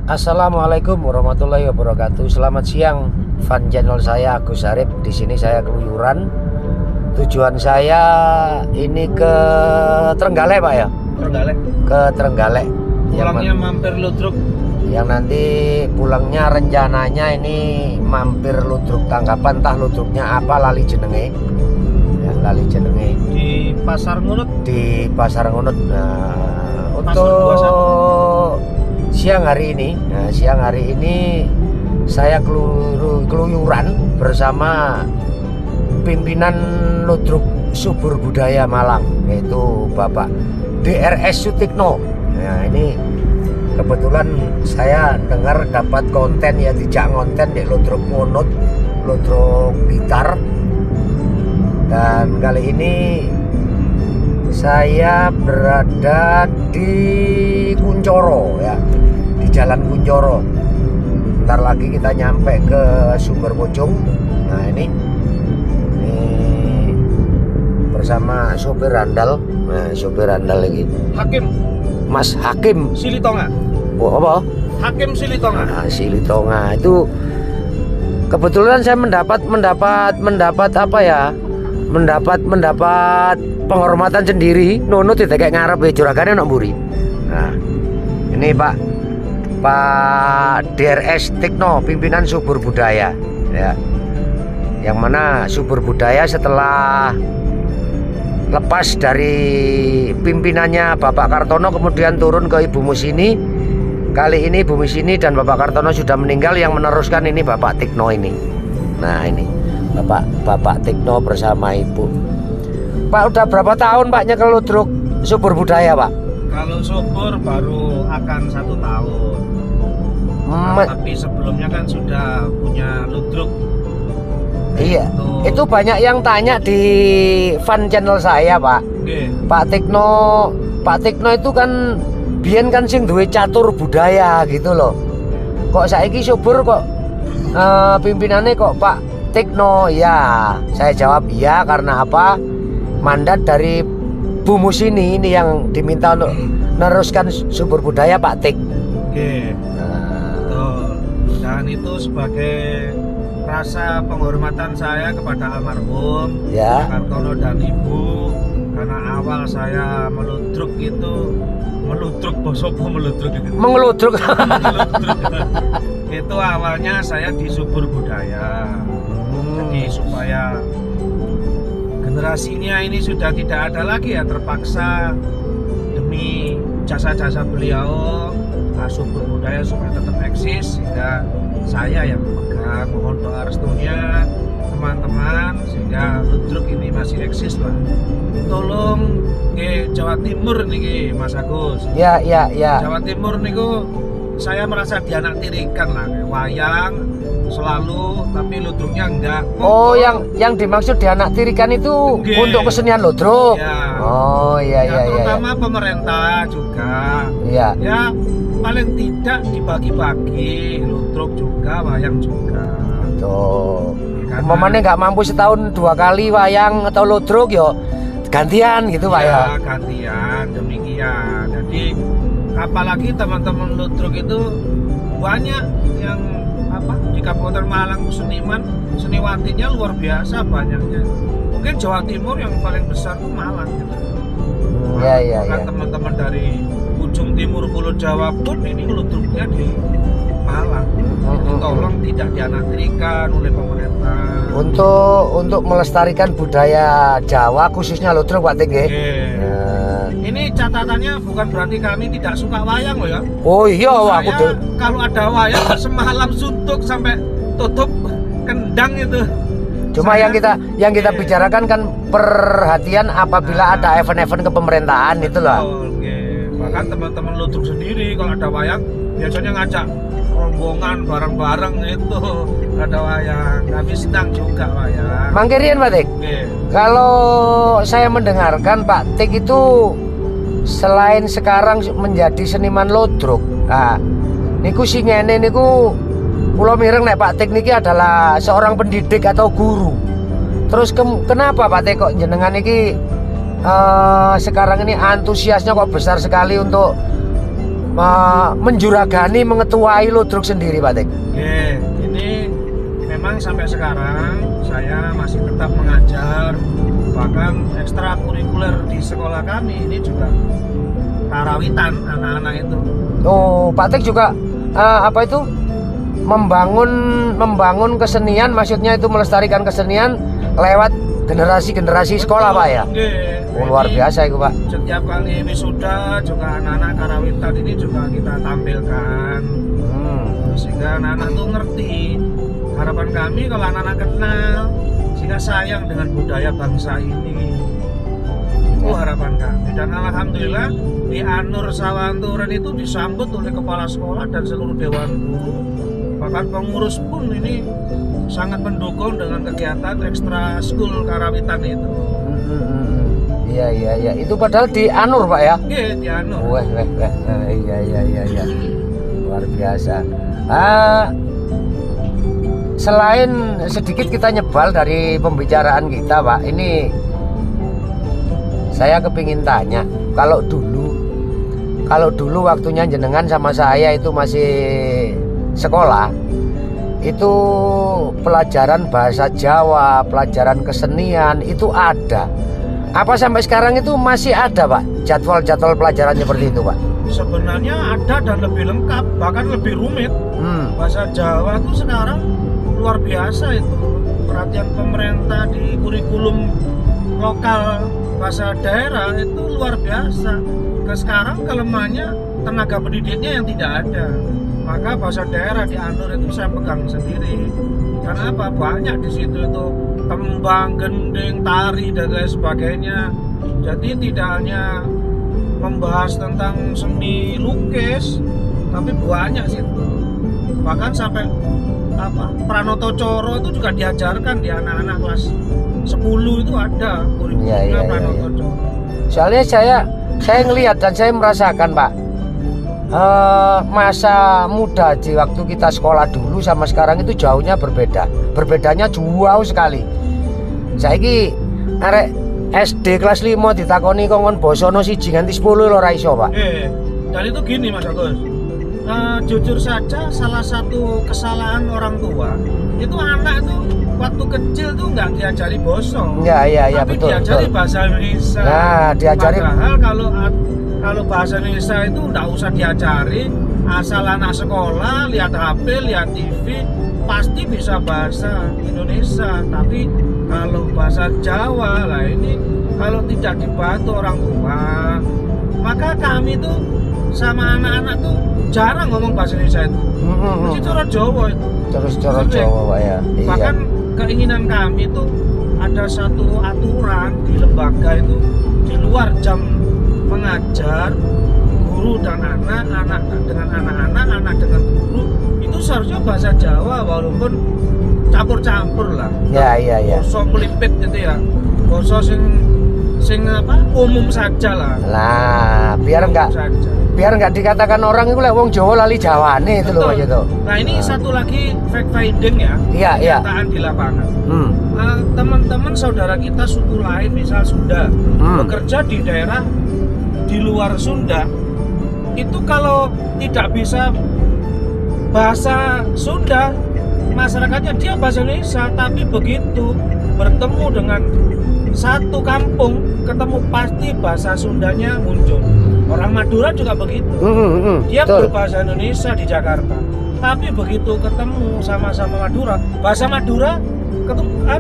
Assalamualaikum warahmatullahi wabarakatuh. Selamat siang, fan channel saya Agus Arif. Di sini saya keluyuran. Tujuan saya ini ke Trenggalek, Pak ya. Trenggalek. Ke Trenggalek. Pulangnya mampir Ludruk. Yang nanti pulangnya rencananya ini mampir Ludruk Tanggapan. Entah Ludruknya apa, lali jenenge. Ya, lali jenenge. Di Pasar Ngunut. Di Pasar Ngunut. Nah, Pasar untuk siang hari ini saya keluyuran bersama pimpinan Ludruk Subur Budaya Malang, yaitu Bapak DRS Sutikno. Nah, ini kebetulan saya dengar dapat konten ya, dijak konten di Ludruk Ngunut, Ludruk Blitar. Dan kali ini saya berada di Kuncoro ya, di Jalan Kuncoro. Ntar lagi kita nyampe ke Sumber Bojong. Nah ini bersama sopir andal. Nah, sopir andal lagi. Hakim. Mas Hakim Silitonga. Oh, apa? Hakim Silitonga. Nah, Silitonga itu kebetulan saya mendapat apa ya? Mendapat penghormatan sendiri. Nunut itu kayak ngarep ya, juragannya nak mburi. Nah, ini Pak DRS Tikno, pimpinan Subur Budaya ya. Yang mana Subur Budaya setelah lepas dari pimpinannya Bapak Kartono kemudian turun ke Ibu Musini. Kali ini Ibu Musini dan Bapak Kartono sudah meninggal, yang meneruskan ini Bapak Tikno ini. Nah, ini Bapak Tikno bersama Ibu. Pak, udah berapa tahun Pak nyekel Ludruk Subur Budaya, Pak? Kalau subur baru akan 1 tahun. Tapi sebelumnya kan sudah punya Ludruk. Iya, itu banyak yang tanya di fan channel saya, Pak. Okay. Pak Tikno itu kan biyen kan sing duwe catur budaya gitu loh. Kok saiki subur kok pimpinannya kok Pak Tikno? Ya, saya jawab iya karena apa? Mandat dari Bu Musini ini yang diminta untuk meneruskan Subur Budaya Pak Tik. Oke. Betul. Dan itu sebagai rasa penghormatan saya kepada almarhum Ya. Kartono dan Ibu, karena awal saya meludruk itu mengeludruk itu awalnya saya di Subur Budaya. Jadi supaya generasinya ini sudah tidak ada lagi ya, terpaksa demi jasa-jasa beliau Subur Budaya supaya tetap eksis, sehingga saya yang memegang. Mohon doa restunya teman-teman sehingga Ludruk ini masih eksis lah. Tolong ke Jawa Timur nih Mas Agus. Ya. Jawa Timur niku saya merasa dianaktirikan lah, kayak wayang selalu, tapi Ludruknya enggak. Oh, yang dimaksud dianaktirikan itu untuk kesenian Ludruk. Ya. Oh, iya. Terutama pemerintah juga. Iya. Ya, paling tidak dibagi-bagi, Ludruk juga, wayang juga. Tuh. Karena- Umpamanya nggak mampu setahun 2 kali wayang atau Ludruk yo gantian gitu, Pak ya. Ya, gantian demikian. Jadi apalagi teman-teman Ludruk itu banyak yang di Kabupaten Malang itu seniwatinya luar biasa banyaknya. Mungkin Jawa Timur yang paling besar itu Malang gitu. Iya. Teman-teman dari ujung timur Pulau Jawa pun ini Ludruknya di Malang. Jadi tolong tidak dianaktirikan oleh pemerintah. Untuk melestarikan budaya Jawa khususnya Ludruk, Pak Tik. Oke. Nah. Ini catatannya bukan berarti kami tidak suka wayang loh ya. Oh iya, Wak, aku Saya kalau ada wayang semalam suntuk sampai tutup kendang itu. Cuma yang kita Oke. bicarakan kan perhatian apabila ada event-event kepemerintahan itu loh. Oke. Bahkan teman-teman Ludruk sendiri kalau ada wayang biasanya ngajak rombongan bareng-bareng itu ada wayang. Kami senang juga wayang. Mangkirian, Pak Tik. Oke. Kalau saya mendengarkan Pak Tik itu selain sekarang menjadi seniman Ludruk, nah niku singene niku kula mireng nek Pak Tik niki adalah seorang pendidik atau guru. Terus kenapa Pak Tik kok jenengan niki sekarang ini antusiasnya kok besar sekali untuk menjuragani, mengetuai Ludruk sendiri, Pak Tek? Oke, ini memang sampai sekarang saya masih tetap mengajar, bahkan ekstrakurikuler di sekolah kami ini juga karawitan anak-anak itu. Oh, Pak Tek juga apa itu membangun kesenian, maksudnya itu melestarikan kesenian lewat generasi-generasi sekolah, Pak ya? Oke. Oh, luar biasa itu, Pak. Setiap kali wisuda juga anak-anak karawitan ini juga kita tampilkan, sehingga anak-anak tuh ngerti. Harapan kami kalau anak-anak kenal, sehingga sayang dengan budaya bangsa ini. Itu harapan kami. Dan alhamdulillah di Anur Sawanturen itu disambut oleh kepala sekolah dan seluruh dewan guru. Bahkan pengurus pun ini sangat mendukung dengan kegiatan ekstra school karawitan itu. Iya. Itu padahal di Anur, Pak ya? Iya, di Anur. Wah. Iya. Luar biasa. Selain sedikit kita nyebal dari pembicaraan kita, Pak, ini saya kepingin tanya, kalau dulu waktunya jenengan sama saya itu masih sekolah, itu pelajaran bahasa Jawa, pelajaran kesenian itu ada. Apa sampai sekarang itu masih ada, Pak, jadwal-jadwal pelajaran seperti itu, Pak? Sebenarnya ada dan lebih lengkap, bahkan lebih rumit. Bahasa Jawa tuh sekarang luar biasa itu. Perhatian pemerintah di kurikulum lokal bahasa daerah itu luar biasa. Sekarang kelemahannya tenaga pendidiknya yang tidak ada. Maka bahasa daerah di Anur itu saya pegang sendiri. Karena apa? Banyak di situ itu tembang, gending, tari dan lain sebagainya. Jadi tidak hanya membahas tentang seni lukis, tapi banyak situ. Bahkan sampai Pranoto Coro itu juga diajarkan di anak-anak kelas 10 itu ada kurikulumnya Pranoto Coro. Soalnya saya ngelihat dan saya merasakan, Pak, masa muda di waktu kita sekolah dulu sama sekarang itu jauhnya berbeda. Berbedanya jauh sekali. Saiki arek SD kelas 5 ditakoni kongkon bosono 1 nganti 10 lho ora iso, Pak. Dan itu gini, Mas Agus. Jujur saja salah satu kesalahan orang tua itu anak itu waktu kecil tuh nggak diajari boso. Iya, tapi betul. Diajari bahasa Indonesia. Nah, diajari. Padahal kalau bahasa Indonesia itu nggak usah diajari, asal anak sekolah lihat HP, lihat TV pasti bisa bahasa Indonesia. Tapi kalau bahasa Jawa lah ini kalau tidak dibantu orang tua, maka kami tuh sama anak-anak tuh jarang ngomong bahasa Indonesia itu. Mesti cara Jawa itu. Terus cara Jawa, Pak ya. Bahkan keinginan kami itu ada satu aturan di lembaga itu di luar jam mengajar, guru dan anak dengan anak-anak, anak dengan guru itu seharusnya bahasa Jawa walaupun campur-campur lah. Iya. Basa melipit gitu ya. Basa sing umum saja lah. Lah, biar enggak dikatakan orang itu wong Jawa lali Jawane itu loh gitu. Nah, ini satu lagi fact finding ya. Iya. Kenyataan di lapangan. Teman-teman saudara kita suku lain misal Sunda bekerja di daerah di luar Sunda itu kalau tidak bisa bahasa Sunda masyarakatnya dia bahasa Indonesia, tapi begitu bertemu dengan satu kampung ketemu pasti bahasa Sundanya muncul. Orang Madura juga begitu. Dia berbahasa Indonesia di Jakarta, tapi begitu ketemu sama-sama Madura, bahasa Madura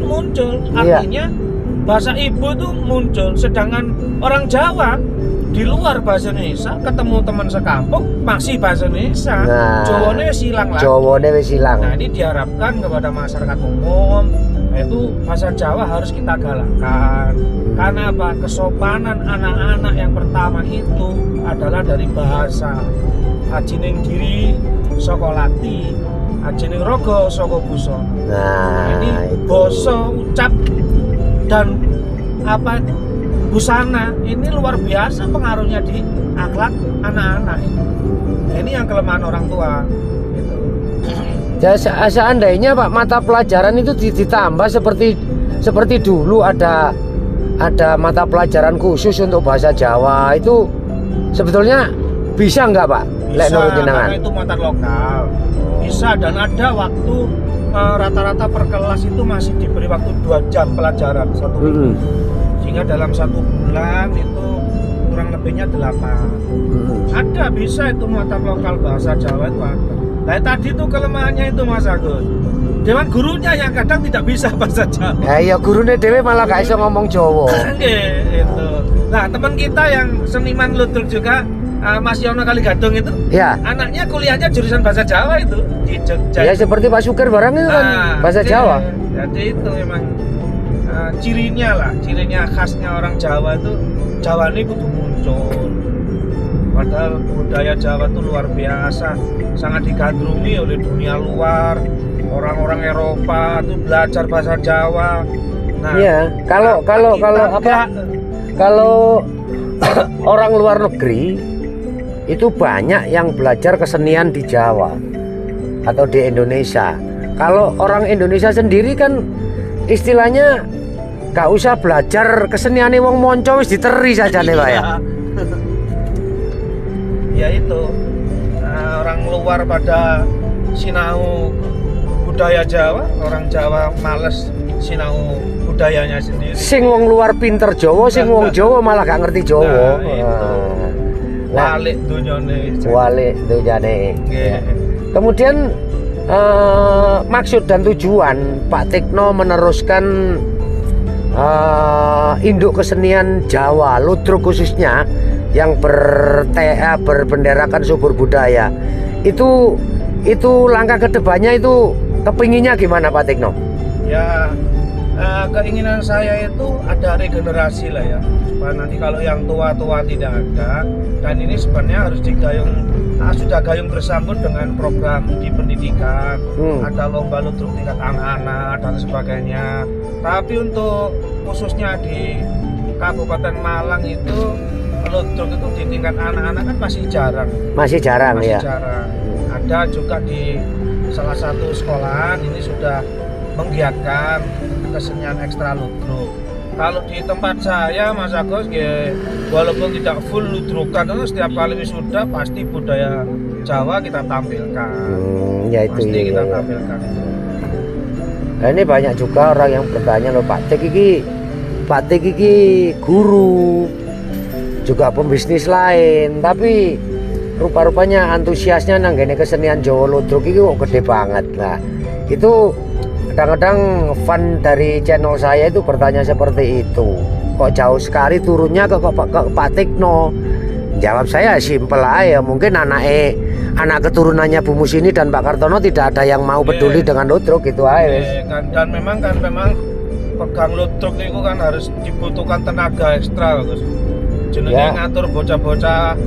muncul. Artinya bahasa ibu itu muncul. Sedangkan orang Jawa di luar bahasa Indonesia ketemu teman sekampung masih bahasa Indonesia. Jawane silang lagi. Jawane wis silang. Nah, ini diharapkan kepada masyarakat umum itu bahasa Jawa harus kita galakkan. Karena apa? Kesopanan anak-anak yang pertama itu adalah dari bahasa. Ajining diri saka lati, ajining rogo saka busa. Nah, ini basa, ucap dan busana ini luar biasa pengaruhnya di akhlak anak-anak ini. Ini yang kelemahan orang tua. Gitu. Seandainya Pak mata pelajaran itu ditambah seperti dulu ada mata pelajaran khusus untuk bahasa Jawa itu sebetulnya bisa nggak Pak? Lek Bisa, menurut jenengan. karena itu muatan lokal. Bisa, dan ada waktu rata-rata per kelas itu masih diberi waktu 2 jam pelajaran satu minggu. Sehingga dalam 1 bulan itu kurang lebihnya 8. Ada, bisa itu muatan lokal bahasa Jawa itu ada. Nah tadi tuh kelemahannya itu Mas Agus. Dewan gurunya yang kadang tidak bisa bahasa Jawa. Ya gurune dhewe malah gak iso ngomong Jawa. Nggih, itu. Nah, teman kita yang seniman ludruk juga Mas Yono Kaligadung itu, Ya. anaknya kuliahnya jurusan bahasa Jawa itu di Jogja. Ya seperti Pak Sukir barang itu kan bahasa iya. Jawa. Jadi itu memang cirinya khasnya orang Jawa itu, Jawa ini kudu muncul. Padahal budaya Jawa itu luar biasa, sangat digandrungi oleh dunia luar. Orang-orang Eropa itu belajar bahasa Jawa. Nah, Iya, kalau orang luar negeri itu banyak yang belajar kesenian di Jawa atau di Indonesia. Kalau orang Indonesia sendiri kan istilahnya gak usah belajar kesenian wong monco wis diteri saja nih Pak ya. Ya itu, orang luar pada sinau budaya Jawa, orang Jawa males sinau budayanya sendiri. Sing wong luar pinter Jawa, sing wong Jawa malah gak ngerti Jawa. Walik dunyane. Walik dunyane. Nggih. Kemudian maksud dan tujuan Pak Tikno meneruskan induk kesenian Jawa, ludruk khususnya yang berbenderakan subur budaya, itu langkah kedepannya itu kepinginnya gimana Pak Tikno? Ya, keinginan saya itu ada regenerasi lah ya, supaya nanti kalau yang tua-tua tidak ada, dan ini sebenarnya harus digayung, sudah gayung bersambut dengan program di pendidikan, ada lomba ludruk tingkat anak-anak dan sebagainya. Tapi untuk khususnya di Kabupaten Malang itu ludruk itu di tingkat anak-anak kan masih jarang. Masih jarang ya. Jarang. Ada juga di salah satu sekolahan ini sudah menggiatkan kesenian ekstra ludruk. Kalau di tempat saya Mas Agus, walaupun tidak full ludrukan, setiap kali wisuda pasti budaya Jawa kita tampilkan. Ya itu. Pasti kita tampilkan. Nah, ini banyak juga orang yang bertanya loh Pak Tik iki guru, juga pembisnis lain, tapi rupa-rupanya antusiasnya nanggene kesenian Jawa ludruk iki kok gede banget. Nah, itu kadang-kadang fan dari channel saya itu bertanya seperti itu. Kok jauh sekali turunnya ke Pak Tikno? Jawab saya simpel aja, mungkin anak keturunannya Bu Musini dan Pak Kartono tidak ada yang mau peduli dengan ludruk gitu aja. Dan memang pegang ludruk itu kan harus dibutuhkan tenaga ekstra Gus. Jenenge ngatur bocah-bocah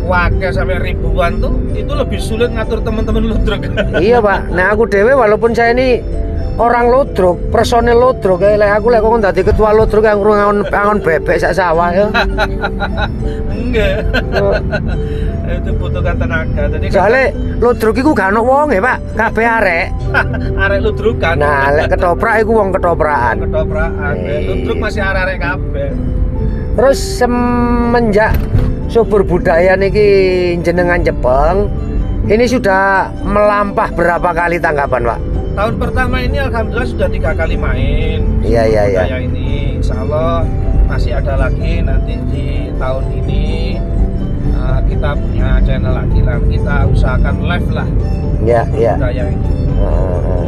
wakil sampai ribuan tuh itu lebih sulit ngatur teman-teman ludruk. Iya Pak. Nah aku dewe walaupun saya ini orang ludruk, personel ludruk, aku kok dadi ketua ludruk yang ngangon bebek sak sawah ya. Enggak. Itu butuhkan tenaga. Jadi soalnya ludruk iku gak ono wong ya Pak, kabeh arek. Arek ludrukan. Nah, lek ketoprak iku wong ketoprakan. Ludruk masih arek kabeh. Terus semenjak subur budaya niki jenengan Jepang, ini sudah melampah berapa kali tanggapan Pak? Tahun pertama ini alhamdulillah sudah 3 kali main. Iya. Budaya ini insya Allah masih ada lagi nanti di tahun ini. Kita punya channel lagi lah, kita usahakan live lah. Iya. Budaya ini.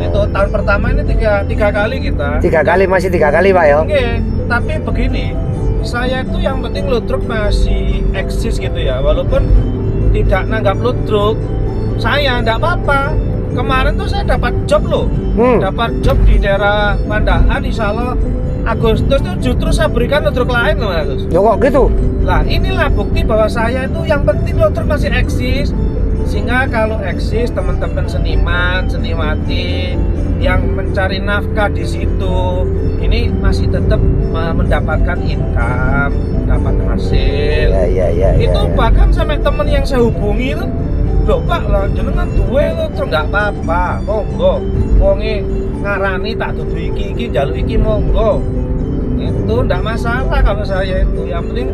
Itu tahun pertama ini tiga kali kita. 3 kali, masih 3 kali Pak ya? Oke, tapi begini, saya itu yang penting ludruk masih eksis gitu ya, walaupun tidak nanggap ludruk, saya enggak apa-apa. Kemarin tuh saya dapat job loh, dapat job di daerah Pandaan, insya Allah Agustus tuh justru saya berikan ludruk lain loh Agus. Ya kok gitu? Lah inilah bukti bahwa saya itu yang penting ludruk masih eksis. Sehingga kalau eksis teman-teman seniman, seniwati yang mencari nafkah di situ, ini masih tetap mendapatkan income, dapat hasil. Ya. Itu bahkan sampai temen yang saya hubungi itu, loh Pak, lah jenengan duwe lo terus nggak apa-apa, monggo. Wonge ngarani tak dudu iki njaluk iki monggo. Itu ndak masalah kalau saya itu, yang penting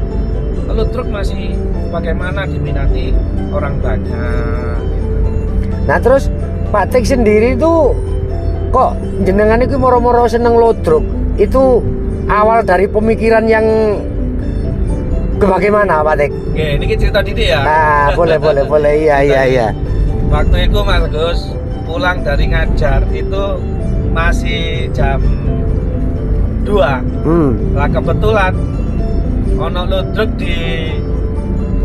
ludruk masih bagaimana diminati orang banyak. Nah terus Pak Tik sendiri itu kok jenengan itu moro-moro seneng ludruk, itu awal dari pemikiran yang bagaimana Pak Tik? Oke, ini cerita Didi ya. Nah boleh iya. Waktu itu Mas Gus pulang dari ngajar itu masih jam 2. Lah kebetulan ono ludruk di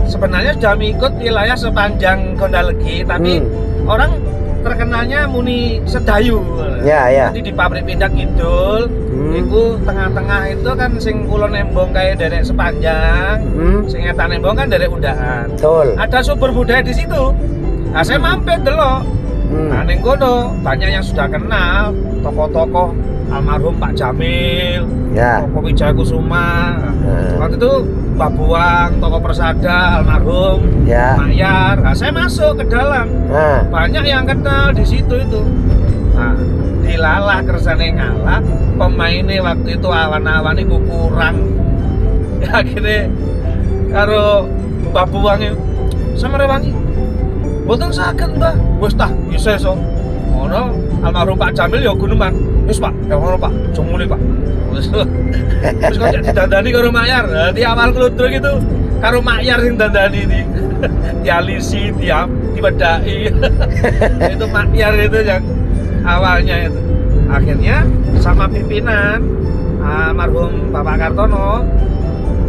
sebenarnya sudah mengikut wilayah sepanjang Gondalegi, tapi orang terkenalnya muni Sedayu. Ya. Jadi di pabrik pindang Kidul, itu tengah-tengah itu kan sing kulon nembong kayak derek sepanjang, sing etan nembong kan derek undahan. Betul. Ada sumber budaya di situ. Nah, saya mampir delok. Nah, ning kono banyak yang sudah kenal, tokoh-tokoh almarhum Pak Jamil, Ya. tokoh Wijaya Kusuma. Waktu itu Mbak Buang, tokoh Persada almarhum, Ya. Makyar. Nah, saya masuk ke dalam. Nah, Banyak yang kenal di situ itu. Nah, dilalah kersane ngalah, pemainnya waktu itu awan-awan itu kurang. Ya, akhirnya karo Mbak Buang itu sama rewangi. Boten saged, Mbah. Wis tah, iso iso. Ngono almarhum Pak Jamil ya guneman. Wis Pak, ya ngono Pak, aja muni Pak. Terus kok didandani karo Makyar. Nah, di awal ludruk itu karo Makyar sing dandani iki. Dialisi, diwedaki. Itu Makyar itu yang awalnya itu. Akhirnya sama pimpinan almarhum Bapak Kartono,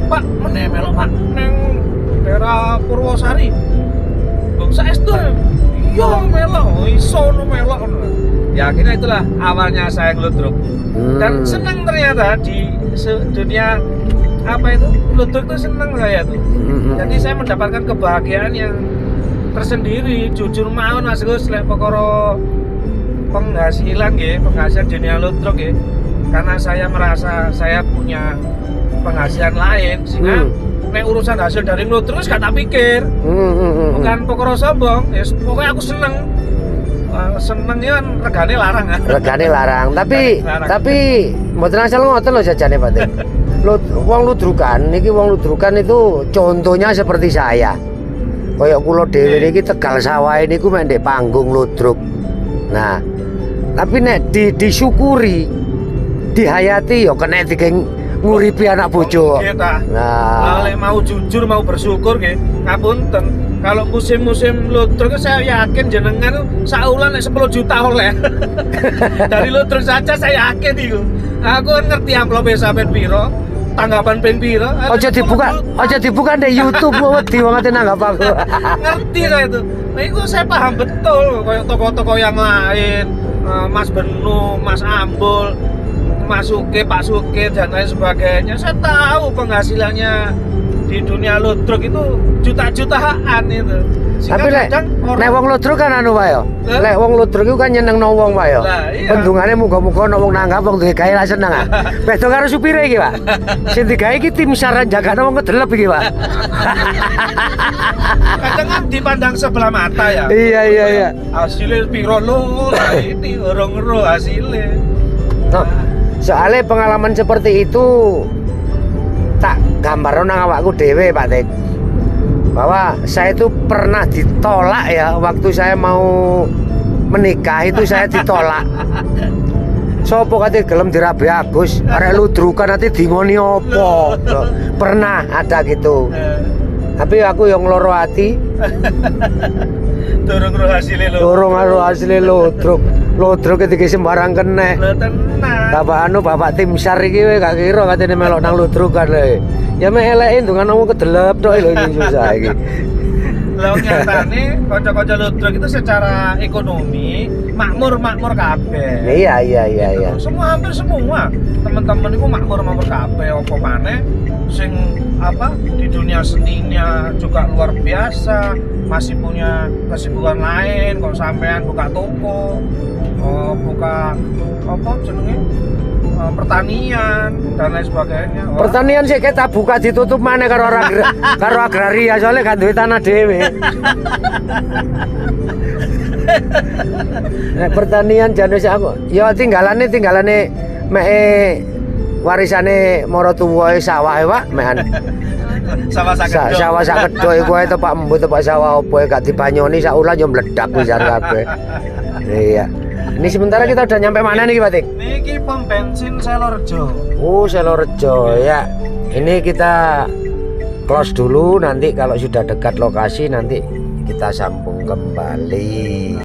Pak meneh melok Pak ning daerah Purwosari. Bang saestu. Iya melok, iso no melok. Ya akhirnya itulah awalnya saya ngeludruk. Dan senang ternyata di dunia apa itu ludruk itu senang saya tuh. Jadi saya mendapatkan kebahagiaan yang tersendiri. Jujur mawon Mas Gus lek perkara penghasilan nggih, penghasilan dunia ludruk nggih. Karena saya merasa saya punya penghasilan lain sehingga nek urusan hasil dari ludruk wis gak tak pikir. Bukan perkara sombong, ya pokoknya aku seneng. Senengnya kan regane larang kan. regane larang, tapi mboten asal ngoten lho jajane Pak Tik. Wong ludrukan itu contohnya seperti saya. Kayak kula dhewe niki Tegal Sawah niku mek ndek panggung ludruk. Nah, tapi nek disyukuri, dihayati ya kena digeng nguripi anak bojo. Nah, lek mau jujur mau bersyukur nggih, ngapunten. Kalau musim-musim ludruk saya yakin jenengan saulan 10 juta oleh. Dari ludruk saja saya yakin itu. Aku kan ngerti amplope sampean piro, tanggapan pen piro. Aja dibuka di YouTube wedi wong ate nanggap aku. Ngerti saya itu. Nah, itu saya paham betul kayak toko-toko yang lain, Mas Benu, Mas Ambul, Mas Suke, Pak Suke dan lain sebagainya. Saya tahu penghasilannya di dunia ludruk itu juta-jutaan itu. Tapi lek wong ludruk kan anu wae yo. Lek wong ludruk iku kan nyenengno wong wae yo. Bendungane muga-muga ana wong nanggap wong duwe gawe lah seneng ah. Beda karo supire iki, Pak. Sing digawe iki tim saran jagane wong kedelep iki, Pak. Kadang kan dipandang sebelah mata ya. Iya. Hasilnya piro lo, ini orang-orang hasilnya. Nah, soalnya pengalaman seperti itu tak gambar nang awakku dhewe Pak Tik, bahwa saya itu pernah ditolak ya waktu saya mau menikah itu saya ditolak. Sopo kate gelem dirabi Agus arek ludrukan nanti dingoni opo. Pernah ada gitu. Tapi aku yang loro hati. Durung ro hasilnya ludruk. Ludruk ketika sembarang kene. Bapak tim SAR iki gak kira katene melok nang ludrukan lho. Ya mek eleke ndungan wong kedelep tok lho iki susah iki. Lah nyatane kanca-kanca ludruk itu secara ekonomi makmur kabeh. Iya. Semua hampir semua teman-teman itu makmur kabeh apa maneh sing apa di dunia seninya juga luar biasa, masih punya kesibukan lain. Kok sampean buka toko, buka apa jenenge pertanian dan lain sebagainya. Pertanian sih kita buka ditutup mana karo agraria soalnya kan duit tanah dewe. Nek pertanian jan wis aku ya tinggalane mek warisane maratuwae sawah Pak, mehan. Sama sakit. Sawah sak kedok iku ae tepak embu tepak sawah opo gak dibanyoni sak ulah yo meledak pisan kabeh. Iya. Ini sementara kita udah nyampe mana nih Pak Tik? Niki pom bensin Selorejo. Oh, Selorejo ya. Ini kita close dulu, nanti kalau sudah dekat lokasi nanti kita sambung kembali.